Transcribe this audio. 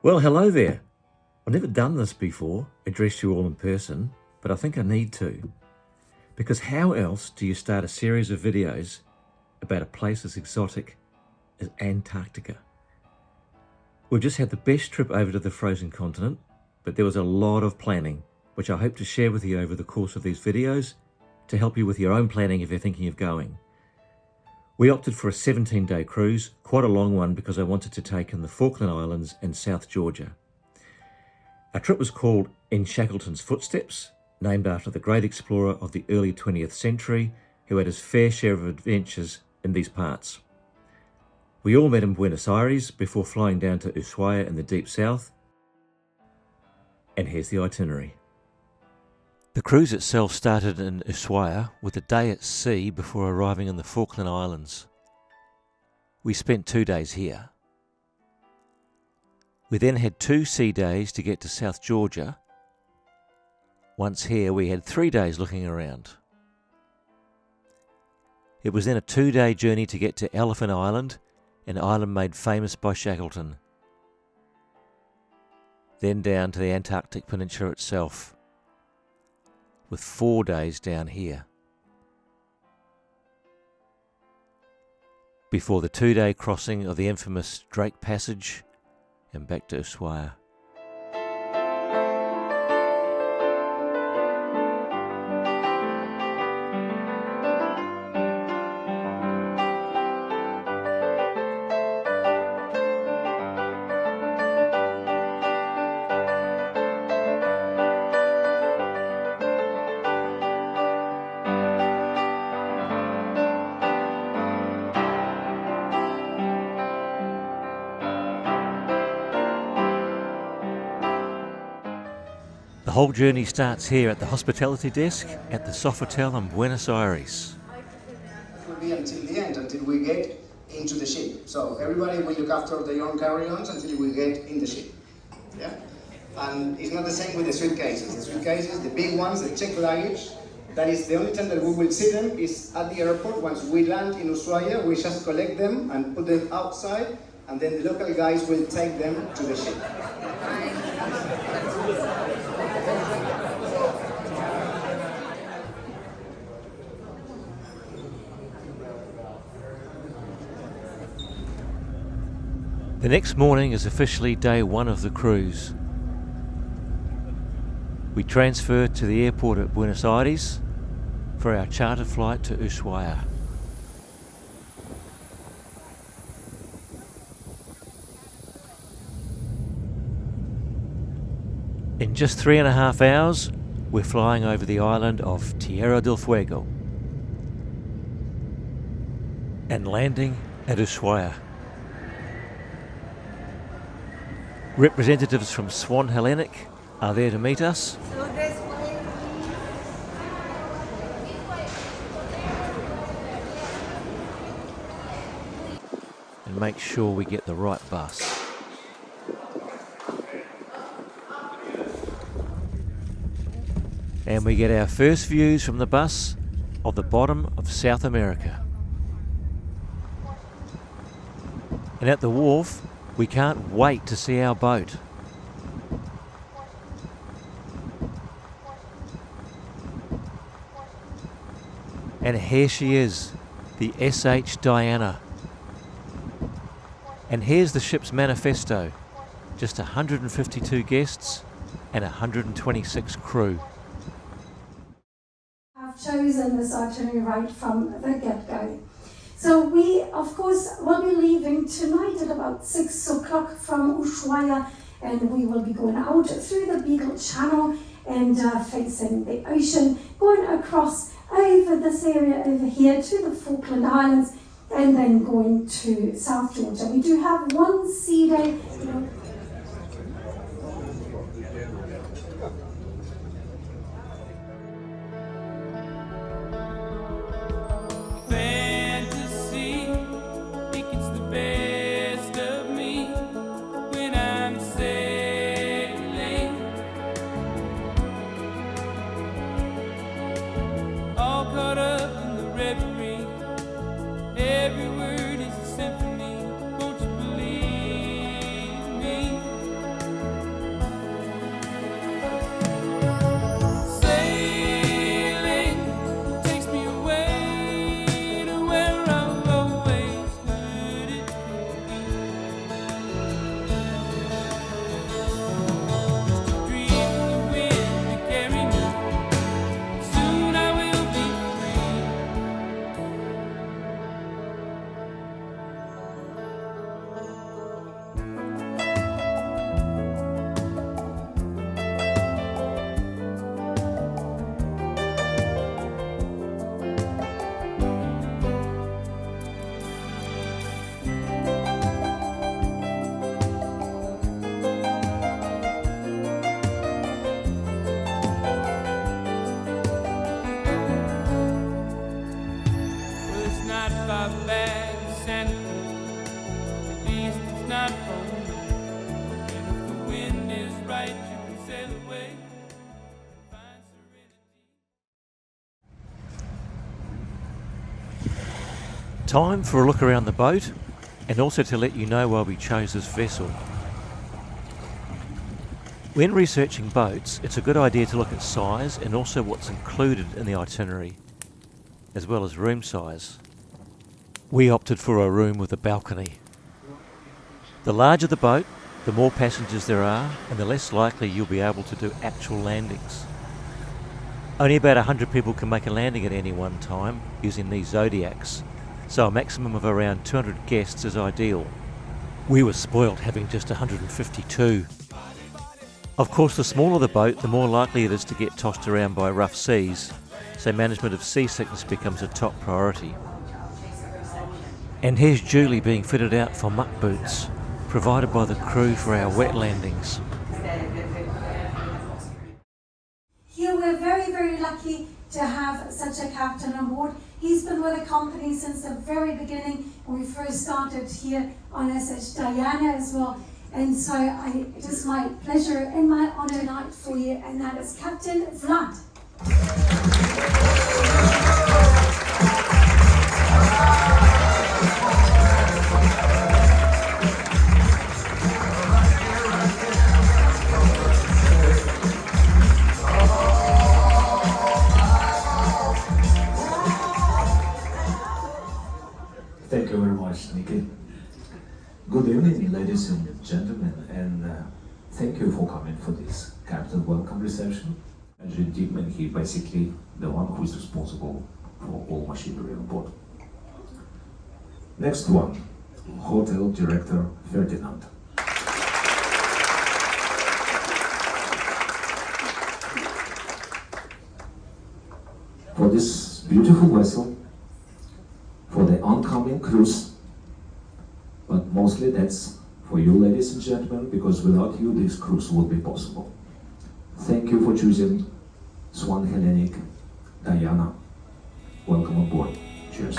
Well, hello there. I've never done this before, addressed you all in person, but I think I need to. Because how else do you start a series of videos about a place as exotic as Antarctica? We've just had the best trip over to the frozen continent, but there was a lot of planning, which I hope to share with you over the course of these videos to help you with your own planning if you're thinking of going. We opted for a 17-day cruise, quite a long one because I wanted to take in the Falkland Islands and South Georgia. Our trip was called In Shackleton's Footsteps, named after the great explorer of the early 20th century who had his fair share of adventures in these parts. We all met in Buenos Aires before flying down to Ushuaia in the deep south. And here's the itinerary. The cruise itself started in Ushuaia with a day at sea before arriving in the Falkland Islands. We spent 2 days here. We then had 2 sea days to get to South Georgia. Once here we had 3 days looking around. It was then a 2-day journey to get to Elephant Island, an island made famous by Shackleton. Then down to the Antarctic Peninsula itself, with 4 days down here, before the 2-day crossing of the infamous Drake Passage and back to Ushuaia. The whole journey starts here at the hospitality desk at the Sofitel in Buenos Aires. It will be until the end, until we get into the ship. So everybody will look after their own carry-ons until we get in the ship. Yeah? And it's not the same with the suitcases. The suitcases, the big ones, the checked luggage, that is the only time that we will see them is at the airport. Once we land in Ushuaia, we just collect them and put them outside, and then the local guys will take them to the ship. The next morning is officially day 1 of the cruise. We transfer to the airport at Buenos Aires for our charter flight to Ushuaia. In just 3.5 hours, we're flying over the island of Tierra del Fuego and landing at Ushuaia. Representatives from Swan Hellenic are there to meet us. And make sure we get the right bus. And we get our first views from the bus of the bottom of South America. And at the wharf, we can't wait to see our boat. And here she is, the SH Diana. And here's the ship's manifesto, just 152 guests and 126 crew. I've chosen this itinerary right from the get-go. So we, of course, will be leaving tonight at about 6 o'clock from Ushuaia, and we will be going out through the Beagle Channel and facing the ocean, going across over this area over here to the Falkland Islands, and then going to South Georgia. We do have 1 sea day. Every word is a symphony. Won't you believe me? Time for a look around the boat, and also to let you know why we chose this vessel. When researching boats, it's a good idea to look at size and also what's included in the itinerary, as well as room size. We opted for a room with a balcony. The larger the boat, the more passengers there are, and the less likely you'll be able to do actual landings. Only about 100 people can make a landing at any one time using these Zodiacs, so a maximum of around 200 guests is ideal. We were spoilt having just 152. Of course, the smaller the boat, the more likely it is to get tossed around by rough seas, so management of seasickness becomes a top priority. And here's Julie being fitted out for muck boots, provided by the crew for our wet landings. Here we're very, very lucky to have such a captain on board. He's been with the company since the very beginning when we first started here on SS Diana as well. And so it is my pleasure and my honor tonight for you, and that is Captain Vlad. Thank you very much, Nikki. Good evening, ladies and gentlemen, and thank you for coming for this captain welcome reception. And Dickman, he basically the one who is responsible for all machinery on board. Next one, Hotel Director Ferdinand. For this beautiful vessel, for the oncoming cruise, but mostly that's for you, ladies and gentlemen, because without you this cruise would be possible. Thank you for choosing Swan Hellenic Diana. Welcome on board. Cheers.